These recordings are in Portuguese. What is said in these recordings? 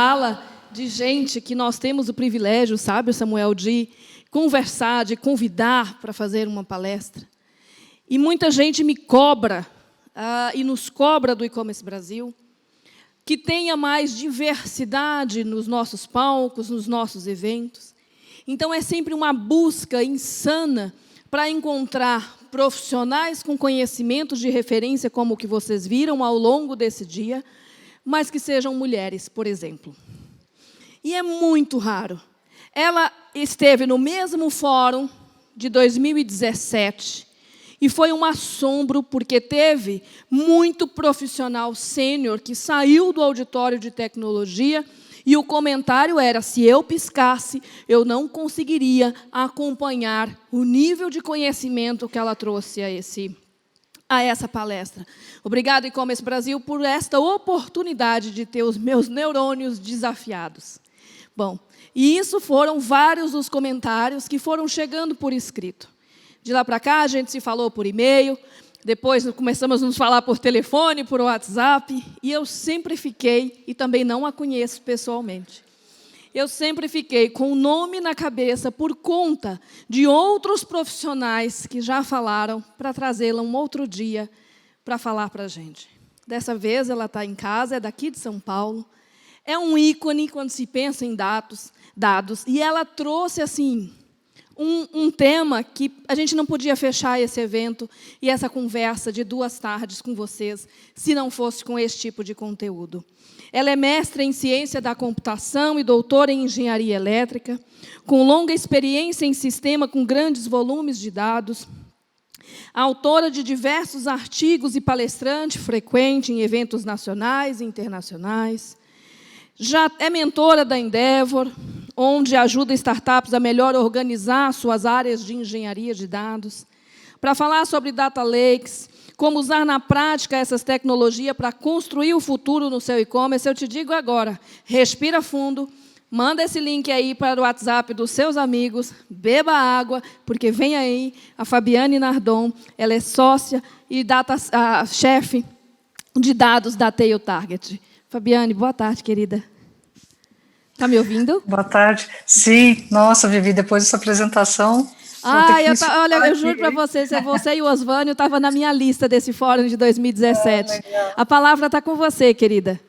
fala de gente que nós temos o privilégio, sabe, Samuel, de conversar, de convidar para fazer uma palestra. E muita gente me cobra, e nos cobra do E-Commerce Brasil, que tenha mais diversidade nos nossos palcos, nos nossos eventos. Então, é sempre uma busca insana para encontrar profissionais com conhecimentos de referência, como o que vocês viram ao longo desse dia, mas que sejam mulheres, por exemplo. E é muito raro. Ela esteve no mesmo fórum de 2017 e foi um assombro, porque teve muito profissional sênior que saiu do auditório de tecnologia e o comentário era: se eu piscasse, eu não conseguiria acompanhar o nível de conhecimento que ela trouxe a essa palestra. Obrigado, E-Commerce Brasil, por esta oportunidade de ter os meus neurônios desafiados. Bom, e isso foram vários os comentários que foram chegando por escrito. De lá para cá, a gente se falou por e-mail, depois começamos a nos falar por telefone, por WhatsApp, e eu sempre fiquei, e também não a conheço pessoalmente, eu sempre fiquei com o nome na cabeça por conta de outros profissionais que já falaram para trazê-la um outro dia para falar para a gente. Dessa vez ela está em casa, é daqui de São Paulo, é um ícone quando se pensa em dados, e ela trouxe assim um tema que a gente não podia fechar esse evento e essa conversa de 2 tardes com vocês se não fosse com esse tipo de conteúdo. Ela é mestra em ciência da computação e doutora em engenharia elétrica, com longa experiência em sistema com grandes volumes de dados, autora de diversos artigos e palestrante frequente em eventos nacionais e internacionais. Já é mentora da Endeavor, onde ajuda startups a melhor organizar suas áreas de engenharia de dados, para falar sobre data lakes, como usar na prática essas tecnologias para construir o futuro no seu e-commerce. Eu te digo agora, respira fundo, manda esse link aí para o WhatsApp dos seus amigos, beba água, porque vem aí a Fabiane Nardon, ela é sócia e chefe de dados da Tail Target. Fabiane, boa tarde, querida. Está me ouvindo? Boa tarde. Sim, nossa, Vivi, depois dessa apresentação... olha, eu juro para você e o Osvânio estavam na minha lista desse fórum de 2017. A palavra está com você, querida.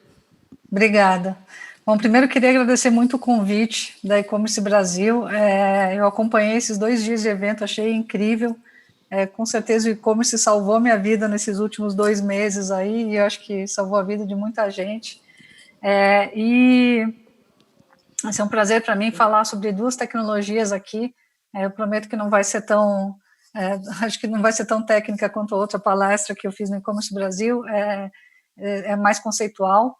Obrigada. Bom, primeiro queria agradecer muito o convite da E-Commerce Brasil. Eu acompanhei esses 2 dias de evento, achei incrível. Com certeza o E-Commerce salvou minha vida nesses últimos 2 meses aí, e eu acho que salvou a vida de muita gente. Vai ser um prazer para mim falar sobre 2 tecnologias aqui. Eu prometo que não vai ser tão... acho que não vai ser tão técnica quanto a outra palestra que eu fiz no E-Commerce Brasil. É mais conceitual,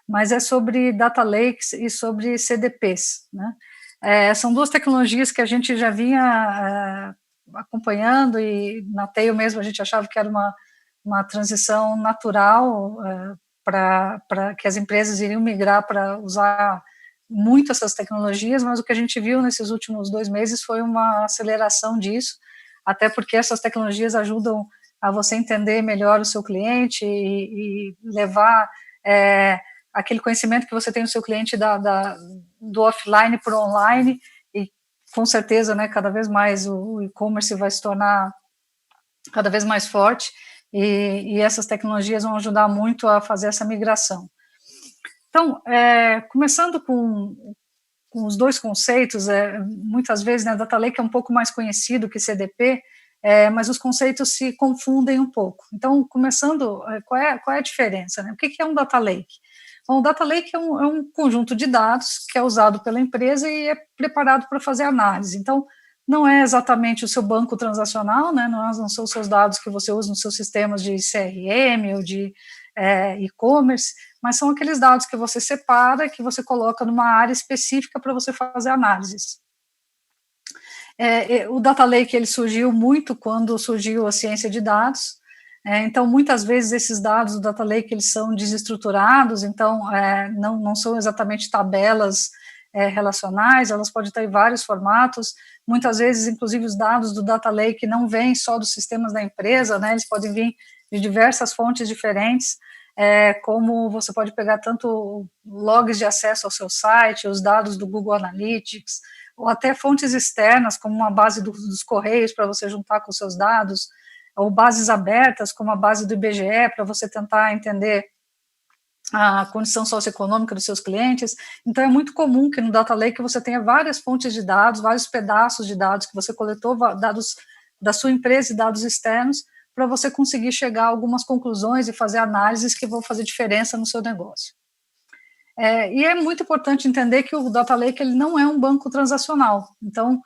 mas é sobre Data Lakes e sobre CDPs, né? São 2 tecnologias que a gente já vinha acompanhando, e na Tail mesmo a gente achava que era uma transição natural para que as empresas iriam migrar para usar muito essas tecnologias, mas o que a gente viu nesses últimos 2 meses foi uma aceleração disso, até porque essas tecnologias ajudam a você entender melhor o seu cliente e levar aquele conhecimento que você tem do seu cliente do offline para o online, e com certeza, né, cada vez mais o e-commerce vai se tornar cada vez mais forte, e essas tecnologias vão ajudar muito a fazer essa migração. Então, começando com os 2 conceitos, muitas vezes, né, Data Lake é um pouco mais conhecido que CDP, mas os conceitos se confundem um pouco. Então, começando, qual é a diferença, né? O que é um Data Lake? Bom, o Data Lake é um conjunto de dados que é usado pela empresa e é preparado para fazer análise. Então, não é exatamente o seu banco transacional, né? Não são os seus dados que você usa nos seus sistemas de CRM ou de e-commerce, mas são aqueles dados que você separa, que você coloca numa área específica para você fazer análises. O Data Lake ele surgiu muito quando surgiu a ciência de dados, então muitas vezes esses dados do Data Lake eles são desestruturados, então não são exatamente tabelas relacionais, elas podem estar em vários formatos, muitas vezes inclusive os dados do Data Lake não vêm só dos sistemas da empresa, né, eles podem vir de diversas fontes diferentes. como você pode pegar tanto logs de acesso ao seu site, os dados do Google Analytics, ou até fontes externas, como uma base dos Correios para você juntar com os seus dados, ou bases abertas, como a base do IBGE, para você tentar entender a condição socioeconômica dos seus clientes. Então, é muito comum que no Data Lake você tenha várias fontes de dados, vários pedaços de dados que você coletou, dados da sua empresa e dados externos, para você conseguir chegar a algumas conclusões e fazer análises que vão fazer diferença no seu negócio. E é muito importante entender que o Data Lake ele não é um banco transacional. Então,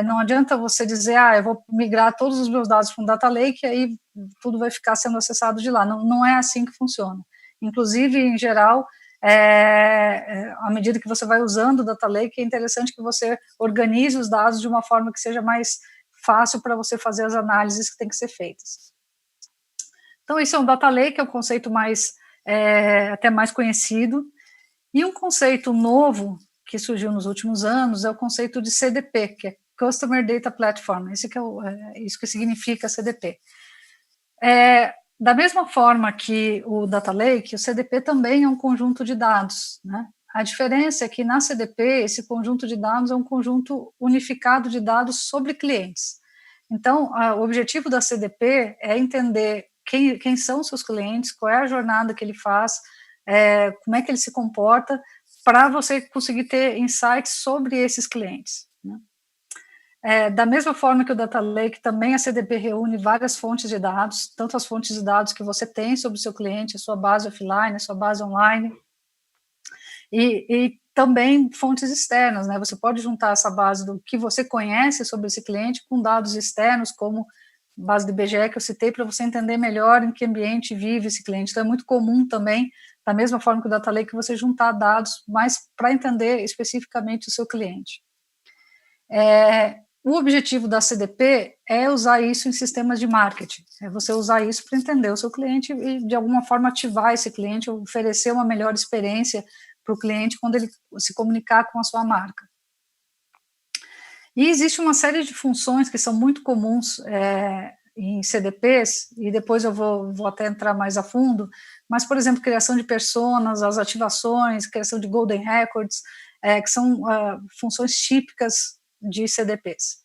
não adianta você dizer, eu vou migrar todos os meus dados para um Data Lake e aí tudo vai ficar sendo acessado de lá. Não, não é assim que funciona. Inclusive, em geral, à medida que você vai usando o Data Lake, é interessante que você organize os dados de uma forma que seja mais fácil para você fazer as análises que têm que ser feitas. Então, esse é um Data Lake, é um conceito até mais conhecido. E um conceito novo que surgiu nos últimos anos é o conceito de CDP, que é Customer Data Platform. Isso que significa CDP. Da mesma forma que o Data Lake, o CDP também é um conjunto de dados, né? A diferença é que na CDP, esse conjunto de dados é um conjunto unificado de dados sobre clientes. Então, o objetivo da CDP é entender quem são os seus clientes, qual é a jornada que ele faz, como é que ele se comporta, para você conseguir ter insights sobre esses clientes, né? Da mesma forma que o Data Lake, também a CDP reúne várias fontes de dados, tanto as fontes de dados que você tem sobre o seu cliente, a sua base offline, a sua base online, e também fontes externas, né? Você pode juntar essa base do que você conhece sobre esse cliente com dados externos, como base do IBGE que eu citei, para você entender melhor em que ambiente vive esse cliente. Então, é muito comum também, da mesma forma que o Data Lake, você juntar dados, mas para entender especificamente o seu cliente. O objetivo da CDP é usar isso em sistemas de marketing, é você usar isso para entender o seu cliente e, de alguma forma, ativar esse cliente, oferecer uma melhor experiência para o cliente quando ele se comunicar com a sua marca. E existe uma série de funções que são muito comuns em CDPs, e depois eu vou até entrar mais a fundo, mas, por exemplo, criação de personas, as ativações, criação de golden records, que são funções típicas de CDPs.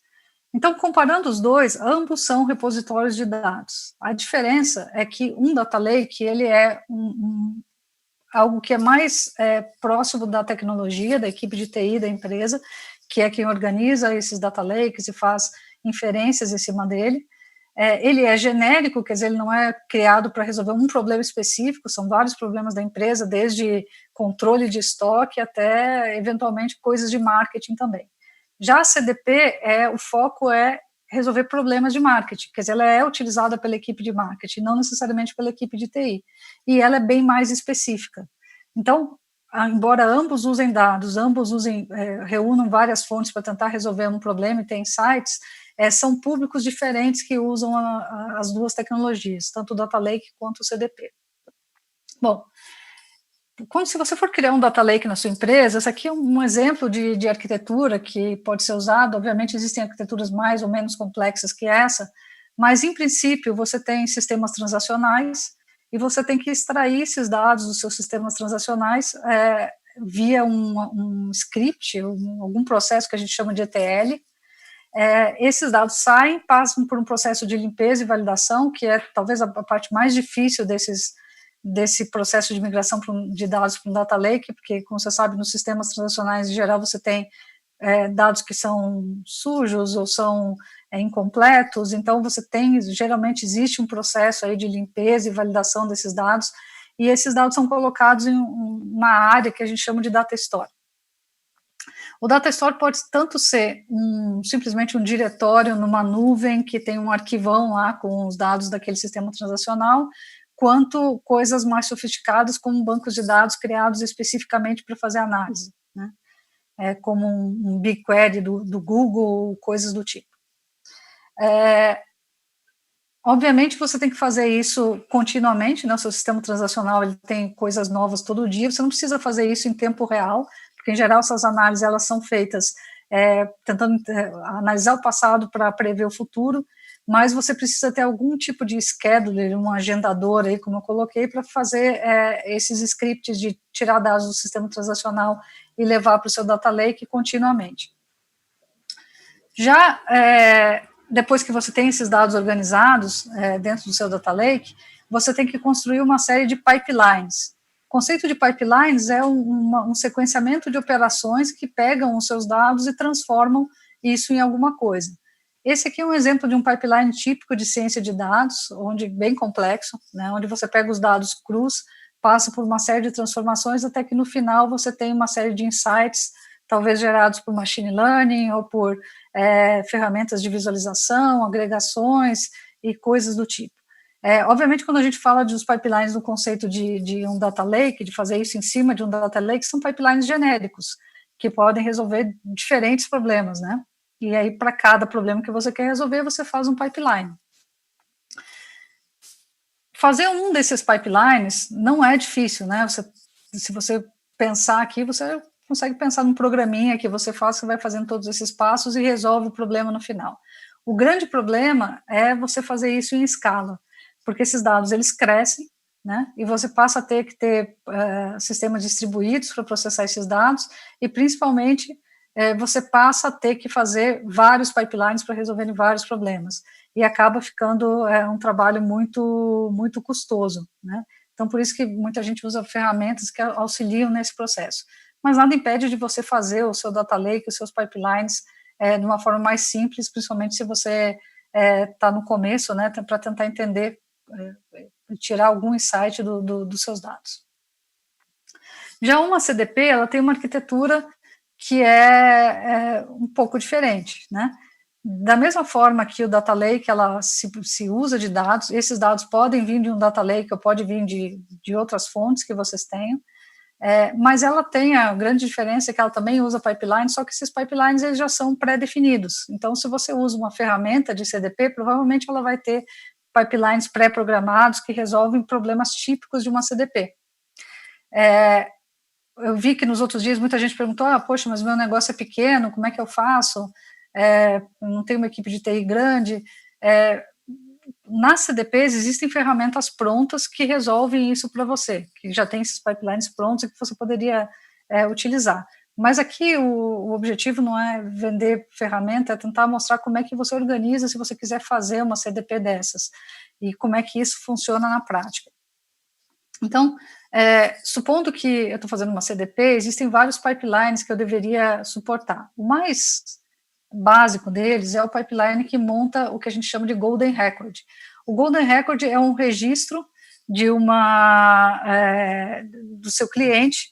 Então, comparando os dois, ambos são repositórios de dados. A diferença é que um Data Lake, ele é algo que é mais próximo da tecnologia, da equipe de TI da empresa, que é quem organiza esses Data Lakes e faz inferências em cima dele. Ele é genérico, quer dizer, ele não é criado para resolver um problema específico, são vários problemas da empresa, desde controle de estoque até, eventualmente, coisas de marketing também. Já a CDP, o foco é resolver problemas de marketing, quer dizer, ela é utilizada pela equipe de marketing, não necessariamente pela equipe de TI, e ela é bem mais específica. Então, embora ambos usem dados, ambos reúnam várias fontes para tentar resolver um problema e ter insights, são públicos diferentes que usam as duas tecnologias, tanto o Data Lake quanto o CDP. Bom, se você for criar um Data Lake na sua empresa, esse aqui é um exemplo de arquitetura que pode ser usado. Obviamente, existem arquiteturas mais ou menos complexas que essa, mas, em princípio, você tem sistemas transacionais e você tem que extrair esses dados dos seus sistemas transacionais via um script, algum processo que a gente chama de ETL. Esses dados saem, passam por um processo de limpeza e validação, que é talvez a parte mais difícil desse processo de migração de dados para um Data Lake, porque, como você sabe, nos sistemas transacionais, em geral, você tem dados que são sujos ou são incompletos, então geralmente existe um processo aí de limpeza e validação desses dados, e esses dados são colocados em uma área que a gente chama de Data Store. O Data Store pode tanto ser simplesmente um diretório numa nuvem que tem um arquivão lá com os dados daquele sistema transacional, quanto coisas mais sofisticadas como bancos de dados criados especificamente para fazer análise, né? Como um BigQuery do Google, coisas do tipo. Obviamente, você tem que fazer isso continuamente, né? O seu sistema transacional ele tem coisas novas todo dia, você não precisa fazer isso em tempo real, porque, em geral, essas análises elas são feitas tentando analisar o passado para prever o futuro, mas você precisa ter algum tipo de scheduler, um agendador aí, como eu coloquei, para fazer esses scripts de tirar dados do sistema transacional e levar para o seu data lake continuamente. Já depois que você tem esses dados organizados dentro do seu data lake, você tem que construir uma série de pipelines. O conceito de pipelines é um sequenciamento de operações que pegam os seus dados e transformam isso em alguma coisa. Esse aqui é um exemplo de um pipeline típico de ciência de dados, bem complexo, né, onde você pega os dados crus, passa por uma série de transformações, até que no final você tem uma série de insights, talvez gerados por machine learning ou por ferramentas de visualização, agregações e coisas do tipo. Obviamente, quando a gente fala dos pipelines no conceito de um data lake, de fazer isso em cima de um data lake, são pipelines genéricos, que podem resolver diferentes problemas, né? E aí, para cada problema que você quer resolver, você faz um pipeline. Fazer um desses pipelines não é difícil, né? Se você pensar aqui, você consegue pensar num programinha que você faz, que vai fazendo todos esses passos e resolve o problema no final. O grande problema é você fazer isso em escala, porque esses dados, eles crescem, né? E você passa a ter que ter sistemas distribuídos para processar esses dados e, principalmente, você passa a ter que fazer vários pipelines para resolver vários problemas, e acaba ficando um trabalho muito, muito custoso, né? Então, por isso que muita gente usa ferramentas que auxiliam nesse processo. Mas nada impede de você fazer o seu data lake, os seus pipelines, de uma forma mais simples, principalmente se você está no começo, né, para tentar entender, tirar algum insight dos seus dados. Já uma CDP, ela tem uma arquitetura que é um pouco diferente, né? Da mesma forma que o data lake, ela se usa de dados, esses dados podem vir de um data lake ou pode vir de outras fontes que vocês tenham, mas ela tem a grande diferença que ela também usa pipelines, só que esses pipelines eles já são pré-definidos. Então, se você usa uma ferramenta de CDP, provavelmente ela vai ter pipelines pré-programados que resolvem problemas típicos de uma CDP. Eu vi que nos outros dias muita gente perguntou, poxa, mas meu negócio é pequeno, como é que eu faço? Eu não tenho uma equipe de TI grande. Nas CDPs existem ferramentas prontas que resolvem isso para você, que já tem esses pipelines prontos e que você poderia utilizar. Mas aqui o objetivo não é vender ferramenta, é tentar mostrar como é que você organiza se você quiser fazer uma CDP dessas, e como é que isso funciona na prática. Então, supondo que eu estou fazendo uma CDP, existem vários pipelines que eu deveria suportar. O mais básico deles é o pipeline que monta o que a gente chama de Golden Record. O Golden Record é um registro do seu cliente,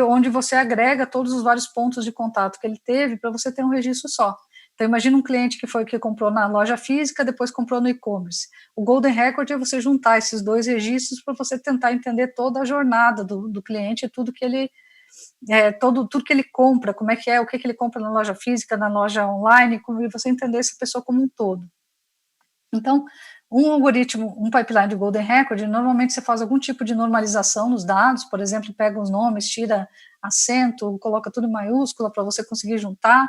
onde você agrega todos os vários pontos de contato que ele teve para você ter um registro só. Então, imagina um cliente que comprou na loja física, depois comprou no e-commerce. O Golden Record é você juntar esses dois registros para você tentar entender toda a jornada do cliente, tudo que ele tudo que ele compra, como é que o que ele compra na loja física, na loja online, e você entender essa pessoa como um todo. Então, um algoritmo, um pipeline de Golden Record, normalmente você faz algum tipo de normalização nos dados, por exemplo, pega os nomes, tira acento, coloca tudo em maiúscula para você conseguir juntar,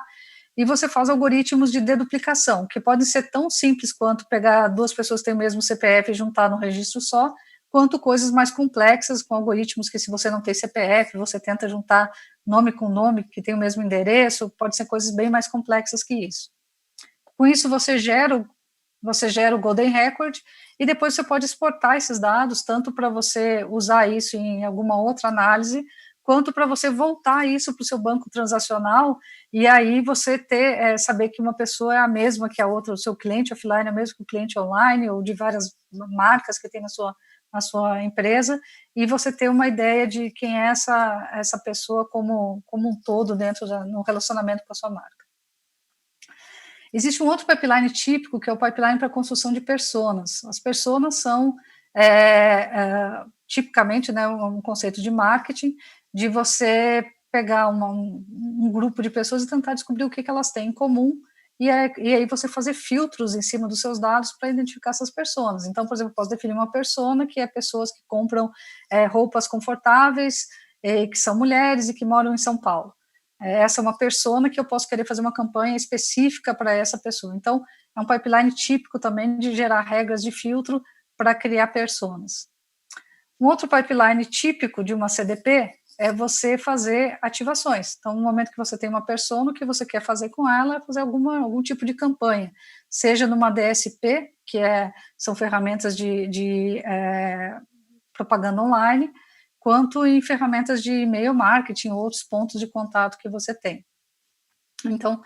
e você faz algoritmos de deduplicação, que podem ser tão simples quanto pegar duas pessoas que têm o mesmo CPF e juntar num registro só, quanto coisas mais complexas, com algoritmos que, se você não tem CPF, você tenta juntar nome com nome, que tem o mesmo endereço, pode ser coisas bem mais complexas que isso. Com isso, você gera o Golden Record, e depois você pode exportar esses dados, tanto para você usar isso em alguma outra análise, quanto para você voltar isso para o seu banco transacional, e aí você saber que uma pessoa é a mesma que a outra, o seu cliente offline é o mesmo que o cliente online, ou de várias marcas que tem na sua empresa, e você ter uma ideia de quem é essa pessoa como um todo no relacionamento com a sua marca. Existe um outro pipeline típico, que é o pipeline para construção de personas. As personas são, tipicamente, né, um conceito de marketing, de você pegar um grupo de pessoas e tentar descobrir o que elas têm em comum, e aí você fazer filtros em cima dos seus dados para identificar essas pessoas. Então, por exemplo, eu posso definir uma persona que é pessoas que compram roupas confortáveis, que são mulheres e que moram em São Paulo. Essa é uma persona que eu posso querer fazer uma campanha específica para essa pessoa. Então, é um pipeline típico também de gerar regras de filtro para criar personas. Um outro pipeline típico de uma CDP é você fazer ativações. Então, no momento que você tem uma persona, o que você quer fazer com ela é fazer algum tipo de campanha, seja numa DSP, que são ferramentas de propaganda online, quanto em ferramentas de e-mail marketing, outros pontos de contato que você tem. Então,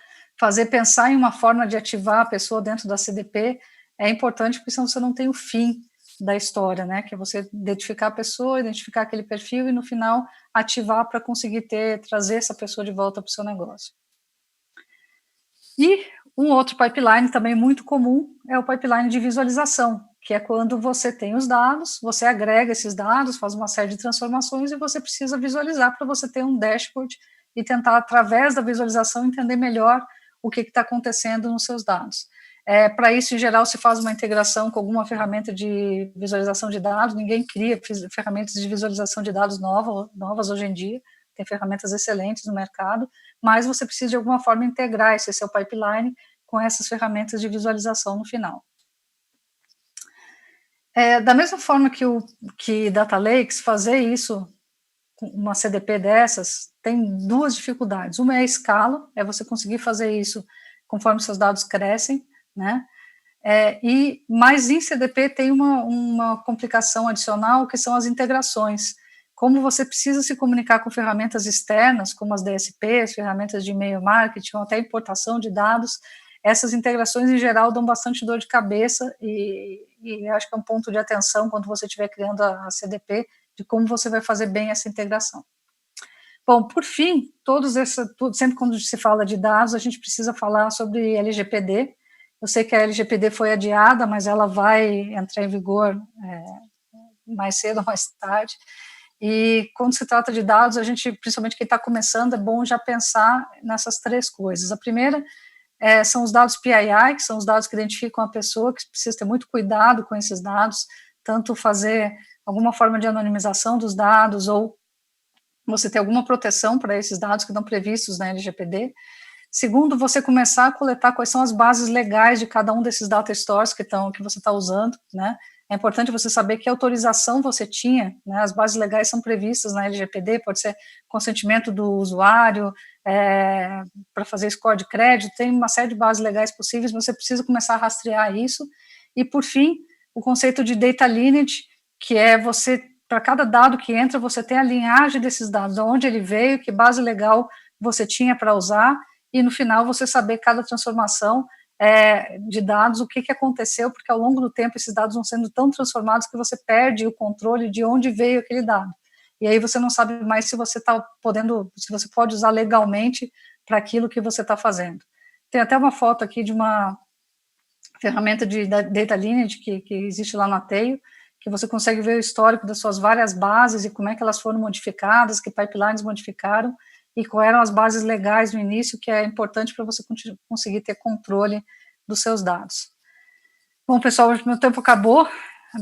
pensar em uma forma de ativar a pessoa dentro da CDP é importante, porque senão você não tem o fim da história, né, que é você identificar a pessoa, identificar aquele perfil e no final ativar para conseguir trazer essa pessoa de volta para o seu negócio. E um outro pipeline também muito comum é o pipeline de visualização, que é quando você tem os dados, você agrega esses dados, faz uma série de transformações e você precisa visualizar para você ter um dashboard e tentar, através da visualização, entender melhor o que está acontecendo nos seus dados. Para isso, em geral, se faz uma integração com alguma ferramenta de visualização de dados, ninguém cria ferramentas de visualização de dados novas hoje em dia, tem ferramentas excelentes no mercado, mas você precisa de alguma forma integrar esse seu pipeline com essas ferramentas de visualização no final. Da mesma forma que Data Lakes, fazer isso, uma CDP dessas, tem duas dificuldades. Uma é a escala, é você conseguir fazer isso conforme seus dados crescem, né? Mas em CDP tem uma complicação adicional, que são as integrações. Como você precisa se comunicar com ferramentas externas, como as DSPs, ferramentas de e-mail marketing, ou até importação de dados, essas integrações, em geral, dão bastante dor de cabeça e acho que é um ponto de atenção quando você estiver criando a CDP, de como você vai fazer bem essa integração. Bom, por fim, sempre quando se fala de dados, a gente precisa falar sobre LGPD. Eu sei que a LGPD foi adiada, mas ela vai entrar em vigor mais cedo ou mais tarde. E quando se trata de dados, a gente, principalmente quem está começando, é bom já pensar nessas três coisas. A primeira são os dados PII, que são os dados que identificam a pessoa, que precisa ter muito cuidado com esses dados, tanto fazer alguma forma de anonimização dos dados, ou você ter alguma proteção para esses dados que estão previstos na LGPD. Segundo, você começar a coletar quais são as bases legais de cada um desses data stores que você está usando, né? É importante você saber que autorização você tinha, né? As bases legais são previstas na LGPD, pode ser consentimento do usuário, para fazer score de crédito, tem uma série de bases legais possíveis, mas você precisa começar a rastrear isso. E, por fim, o conceito de data lineage, que é você, para cada dado que entra, você tem a linhagem desses dados, de onde ele veio, que base legal você tinha para usar, e no final você saber cada transformação de dados, o que aconteceu, porque ao longo do tempo esses dados vão sendo tão transformados que você perde o controle de onde veio aquele dado. E aí você não sabe mais se você se você pode usar legalmente para aquilo que você está fazendo. Tem até uma foto aqui de uma ferramenta de data lineage que existe lá no Ateio, que você consegue ver o histórico das suas várias bases e como é que elas foram modificadas, que pipelines modificaram, e quais eram as bases legais no início, que é importante para você conseguir ter controle dos seus dados. Bom, pessoal, meu tempo acabou,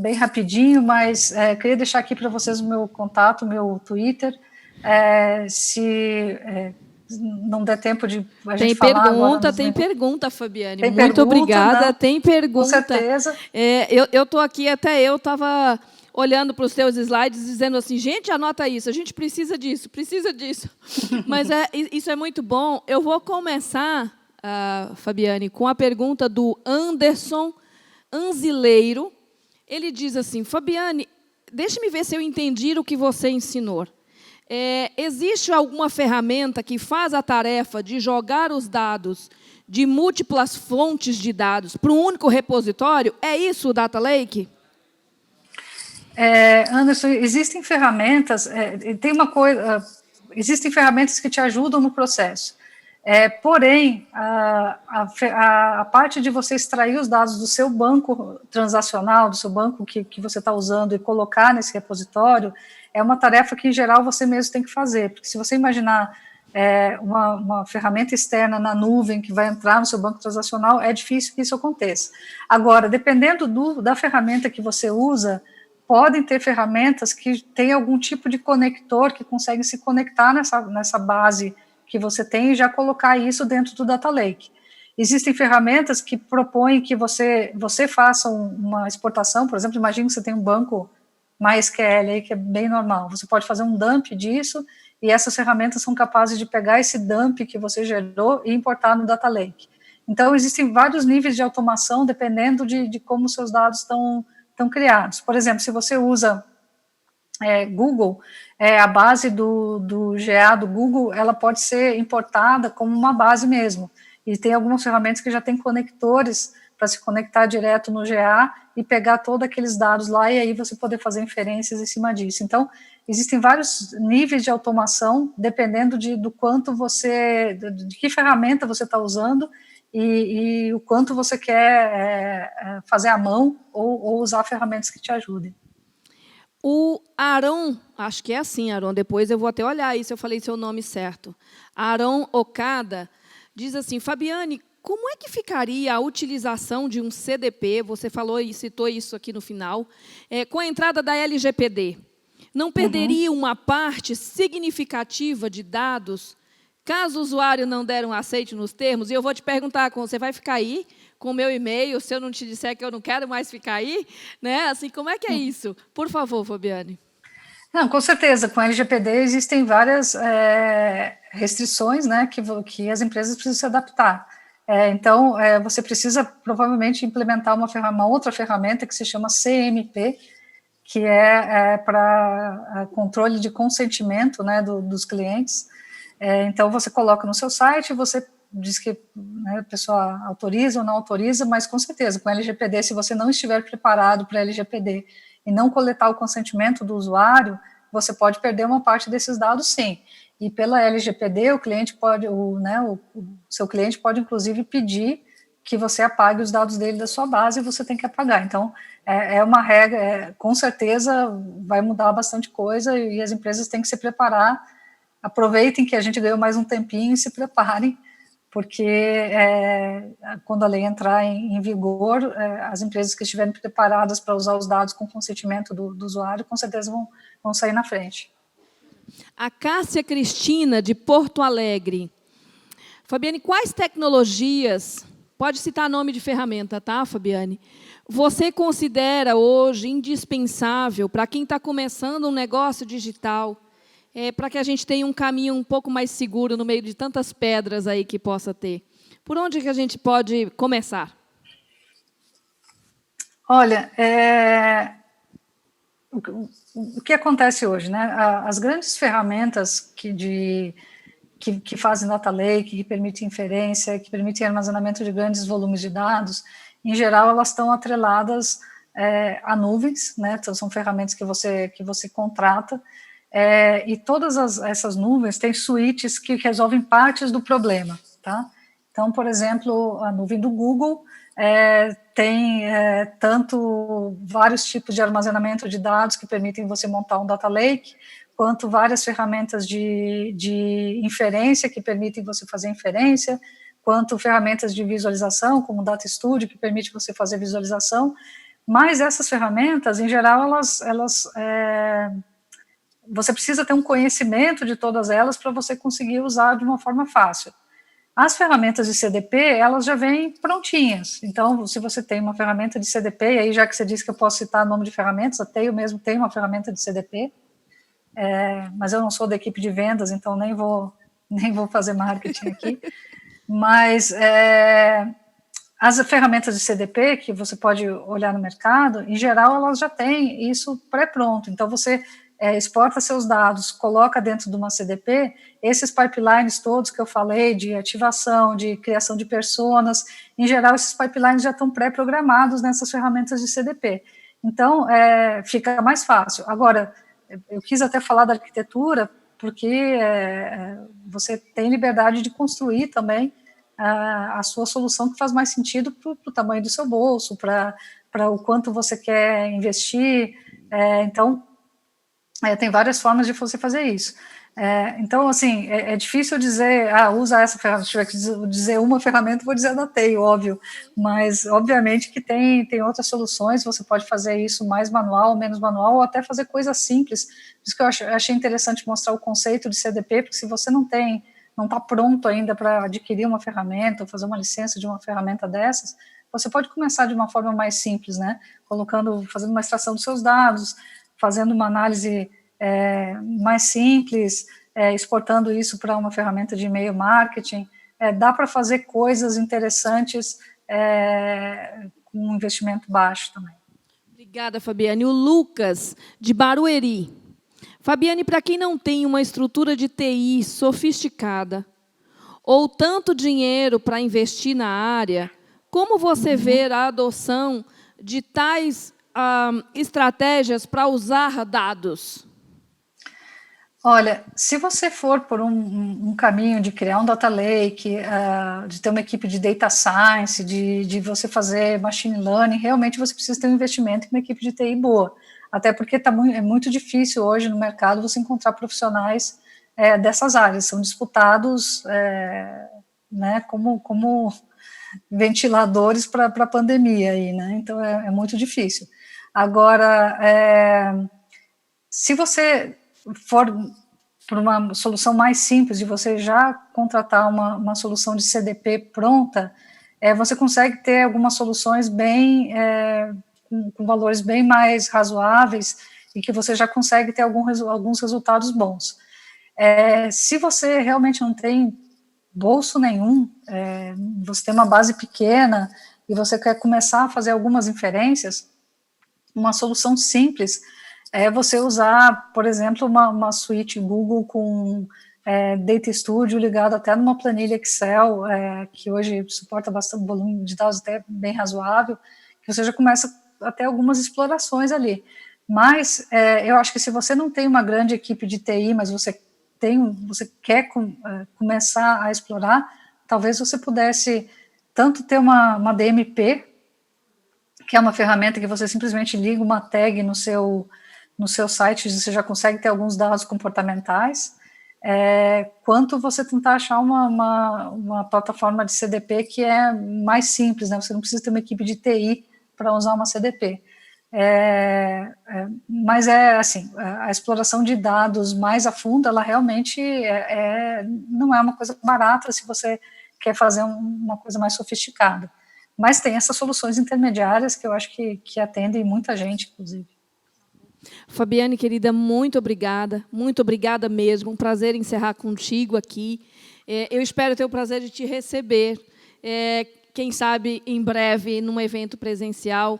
bem rapidinho, mas queria deixar aqui para vocês o meu contato, o meu Twitter, se não der tempo de a gente falar agora. Tem pergunta, Fabiane, muito obrigada, não, tem pergunta. Com certeza. Eu estou aqui, até eu estava olhando para os seus slides, dizendo assim, gente, anota isso, a gente precisa disso. Mas isso é muito bom. Eu vou começar, Fabiane, com a pergunta do Anderson Anzileiro. Ele diz assim, Fabiane, deixe-me ver se eu entendi o que você ensinou. Existe alguma ferramenta que faz a tarefa de jogar os dados de múltiplas fontes de dados para um único repositório? É isso o Data Lake? Anderson, existem ferramentas, existem ferramentas que te ajudam no processo. Porém, a parte de você extrair os dados do seu banco transacional, do seu banco que você está usando e colocar nesse repositório, é uma tarefa que, em geral, você mesmo tem que fazer. Porque se você imaginar uma ferramenta externa na nuvem que vai entrar no seu banco transacional, é difícil que isso aconteça. Agora, dependendo da ferramenta que você usa, podem ter ferramentas que têm algum tipo de conector que conseguem se conectar nessa base que você tem e já colocar isso dentro do Data Lake. Existem ferramentas que propõem que você faça uma exportação, por exemplo, imagine que você tem um banco MySQL aí, que é bem normal, você pode fazer um dump disso, e essas ferramentas são capazes de pegar esse dump que você gerou e importar no Data Lake. Então, existem vários níveis de automação, dependendo de como seus dados estão criados. Por exemplo, se você usa Google, a base do GA do Google, ela pode ser importada como uma base mesmo, e tem algumas ferramentas que já têm conectores para se conectar direto no GA e pegar todos aqueles dados lá, e aí você poder fazer inferências em cima disso. Então, existem vários níveis de automação, dependendo do quanto de que ferramenta você está usando, e o quanto você quer fazer à mão ou usar ferramentas que te ajudem. O Aaron, acho que é assim, Aaron, depois eu vou até olhar aí se eu falei seu nome certo. Aaron Okada diz assim: Fabiane, como é que ficaria a utilização de um CDP, você falou e citou isso aqui no final, com a entrada da LGPD? Não perderia uma parte significativa de dados, caso o usuário não der um aceite nos termos? E eu vou te perguntar, você vai ficar aí com o meu e-mail, se eu não te disser que eu não quero mais ficar aí? Né? Assim, como é que é isso? Por favor, Fabiane. Não, com certeza, com a LGPD existem várias restrições, né, que as empresas precisam se adaptar. Então, você precisa provavelmente implementar uma outra ferramenta que se chama CMP, que é para controle de consentimento, né, dos clientes. Então, você coloca no seu site, você diz que, né, a pessoa autoriza ou não autoriza, mas com certeza, com a LGPD, se você não estiver preparado para a LGPD e não coletar o consentimento do usuário, você pode perder uma parte desses dados, sim. E pela LGPD, o cliente pode, o seu cliente pode, inclusive, pedir que você apague os dados dele da sua base e você tem que apagar. Então, é uma regra, com certeza vai mudar bastante coisa e as empresas têm que se preparar. Aproveitem que a gente ganhou mais um tempinho e se preparem, porque quando a lei entrar em vigor, as empresas que estiverem preparadas para usar os dados com consentimento do usuário, com certeza vão sair na frente. A Cássia Cristina, de Porto Alegre. Fabiane, quais tecnologias, pode citar nome de ferramenta, tá, Fabiane? Você considera hoje indispensável para quem está começando um negócio digital, para que a gente tenha um caminho um pouco mais seguro no meio de tantas pedras aí que possa ter? Por onde que a gente pode começar? Olha, o que acontece hoje, né? As grandes ferramentas que fazem data lake, que permitem inferência, que permitem armazenamento de grandes volumes de dados, em geral, elas estão atreladas a nuvens, né? Então, são ferramentas que você contrata, e todas essas nuvens têm suítes que resolvem partes do problema, tá? Então, por exemplo, a nuvem do Google tem tanto vários tipos de armazenamento de dados que permitem você montar um data lake, quanto várias ferramentas de inferência que permitem você fazer inferência, quanto ferramentas de visualização, como o Data Studio, que permite você fazer visualização. Mas essas ferramentas, em geral, você precisa ter um conhecimento de todas elas para você conseguir usar de uma forma fácil. As ferramentas de CDP, elas já vêm prontinhas. Então, se você tem uma ferramenta de CDP, e aí já que você disse que eu posso citar nome de ferramentas, a Teio mesmo tem uma ferramenta de CDP, mas eu não sou da equipe de vendas, então nem vou fazer marketing aqui. Mas as ferramentas de CDP que você pode olhar no mercado, em geral, elas já têm isso pré-pronto. Então, você exporta seus dados, coloca dentro de uma CDP, esses pipelines todos que eu falei, de ativação, de criação de personas, em geral, esses pipelines já estão pré-programados nessas ferramentas de CDP. Então, fica mais fácil. Agora, eu quis até falar da arquitetura, porque você tem liberdade de construir também a sua solução que faz mais sentido para o tamanho do seu bolso, para o quanto você quer investir. Então, tem várias formas de você fazer isso. Então, assim, é difícil dizer, usa essa ferramenta. Se tiver que dizer uma ferramenta, vou dizer a da Teio, óbvio. Mas, obviamente, que tem outras soluções, você pode fazer isso mais manual, menos manual, ou até fazer coisas simples. Por isso que eu achei interessante mostrar o conceito de CDP, porque se você não tem não está pronto ainda para adquirir uma ferramenta, ou fazer uma licença de uma ferramenta dessas, você pode começar de uma forma mais simples, né? Fazendo uma extração dos seus dados, fazendo uma análise mais simples, exportando isso para uma ferramenta de e-mail marketing. Dá para fazer coisas interessantes com um investimento baixo também. Obrigada, Fabiane. O Lucas, de Barueri. Fabiane, para quem não tem uma estrutura de TI sofisticada ou tanto dinheiro para investir na área, como você vê a adoção de tais estratégias para usar dados? Olha, se você for por um caminho de criar um data lake, de ter uma equipe de data science, de você fazer machine learning, realmente você precisa ter um investimento em uma equipe de TI boa. Até porque é muito difícil hoje no mercado você encontrar profissionais dessas áreas. São disputados né, como ventiladores para a pandemia aí, né? Então é muito difícil. Agora, se você for por uma solução mais simples, de você já contratar uma solução de CDP pronta, você consegue ter algumas soluções com valores bem mais razoáveis e que você já consegue ter alguns resultados bons. Se você realmente não tem bolso nenhum, você tem uma base pequena e você quer começar a fazer algumas inferências, uma solução simples você usar, por exemplo, uma suíte Google com Data Studio ligado até numa planilha Excel, que hoje suporta bastante volume de dados até bem razoável, que você já começa a ter algumas explorações ali. Mas eu acho que se você não tem uma grande equipe de TI, mas você quer começar a explorar, talvez você pudesse tanto ter uma DMP, que é uma ferramenta que você simplesmente liga uma tag no seu site, você já consegue ter alguns dados comportamentais, quanto você tentar achar uma plataforma de CDP que é mais simples, né? Você não precisa ter uma equipe de TI para usar uma CDP. Mas assim, a exploração de dados mais a fundo, ela realmente não é uma coisa barata se você quer fazer uma coisa mais sofisticada. Mas tem essas soluções intermediárias que eu acho que atendem muita gente, inclusive. Fabiane, querida, muito obrigada mesmo. Um prazer encerrar contigo aqui. Eu espero ter o prazer de te receber, quem sabe, em breve, num evento presencial,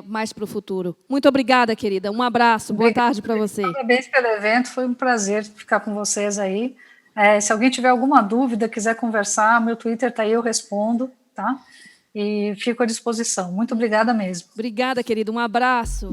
mais para o futuro. Muito obrigada, querida. Um abraço. Boa tarde para você. Parabéns pelo evento. Foi um prazer ficar com vocês aí. Se alguém tiver alguma dúvida, quiser conversar, meu Twitter está aí, eu respondo, tá? E fico à disposição. Muito obrigada mesmo. Obrigada, querida. Um abraço.